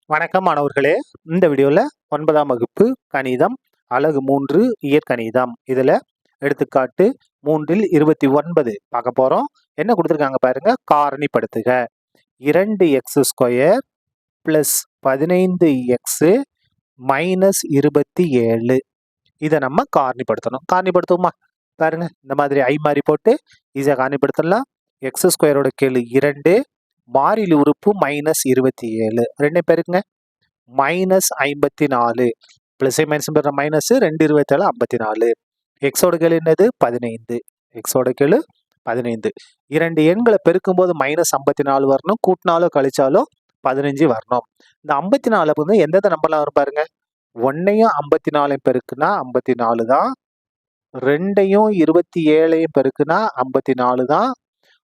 வணக்கம் மாணவர்களே. இந்த வீடியோவில் 9ஆம் வகுப்பு கணிதம் அலகு 3 இயற்கணிதம் இதில் எடுத்துக்காட்டு 3இல் 29 பார்க்க போகிறோம். என்ன கொடுத்துருக்காங்க பாருங்க. காரணிப்படுத்துக 2x² + 15x - 27. இதை நம்ம காரணிப்படுத்தணும். காரணிப்படுத்துவோமா? பாருங்க, இந்த மாதிரி ஐ மாறி போட்டு ஈஸியாக காரணிப்படுத்தலாம். x² கீழ் 2, மாறிலி உறுப்பு -27, ரெண்டு பேருக்குங்க -54, பிளஸ் மைனஸ் மைனஸ் 2 27 54. எக்ஸோட கீழ் என்னது 15, எக்ஸோட கீழ் 15. இரண்டு எண்களை பெருக்கும் போது -54 வரணும், கூட்டினாலோ கழிச்சாலோ 15 வரணும். இந்த 54 வந்து எந்தெந்த நம்பர்லாம் வரும் பாருங்க. 1ஐயும் 54ஐயும் பெருக்குனா 54 தான், 2ஐயும் 27ஐயும் பெருக்குனா 54 தான்,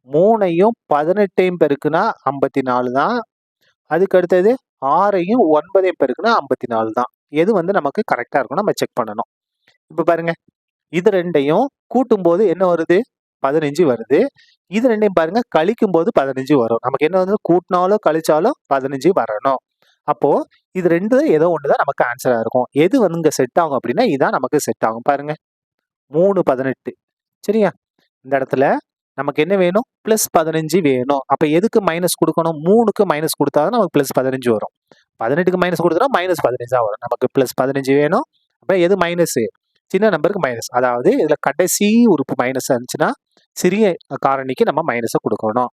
3ஐயும் 18ஐயும் பெருக்குனா 54 தான், அதுக்கு அடுத்தது 6ஐயும் 9ஐயும் பெருக்குனா 54 தான். எது வந்து நமக்கு கரெக்டா இருக்கும் நம்ம செக் பண்ணணும். இப்ப பாருங்க, இது ரெண்டையும் கூட்டும் போது என்ன வருது 15 வருது. இது ரெண்டையும் பாருங்க கழிக்கும் போது 15 வரும். நமக்கு என்ன வந்து கூட்டினாலும் கழிச்சாலும் 15 வரணும். அப்போ இது ரெண்டு ஏதோ ஒண்ணுதான் நமக்கு ஆன்சரா இருக்கும். எது வந்து இங்க செட் ஆகும் அப்படின்னா இதான் நமக்கு செட் ஆகும். பாருங்க 3 18. சரியா? இந்த இடத்துல நமக்கு என்ன வேணும்? +15 வேணும். அப்ப எதுக்கு மைனஸ் கொடுக்கணும்? 3க்கு மைனஸ் கொடுத்தாதான் நமக்கு +15 வரும். 18க்கு மைனஸ் கொடுத்தா -15 தான் வரும். நமக்கு +15 வேணும். அப்ப எது மைனஸ்? சின்ன நம்பருக்கு மைனஸ். அதாவது இதுல கடைசி உறுப்பு மைனஸ் இருந்துச்சுன்னா சிறிய காரணிக்கு நம்ம மைனஸை கொடுக்கணும்.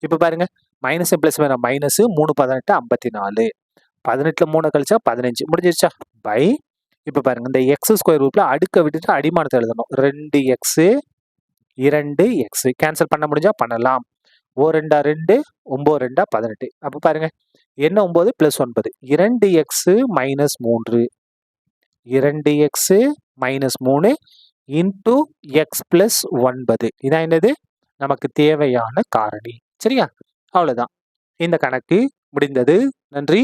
இப்ப பாருங்க, மைனஸ் பிளஸ் வேணும். -3 18 54. 18ல 3 கழிச்சா 15 முடிஞ்சிருச்சா? பை இப்ப பாருங்க, இந்த x² ரூட்ல அடுக்க விட்டுட்டு அடிமானத்தை எழுதணும். 2x 2x கேன்சல் பண்ண முடிஞ்சா பண்ணலாம். 2 2 9 2 18. அப்ப பாருங்க, என்ன 9 + 9 2x - 3, 2x - 3 இன்டு x + 9. இதான் என்னது நமக்கு தேவையான காரணி. சரியா? அவ்வளவுதான். இந்த கணக்கு முடிந்தது. நன்றி.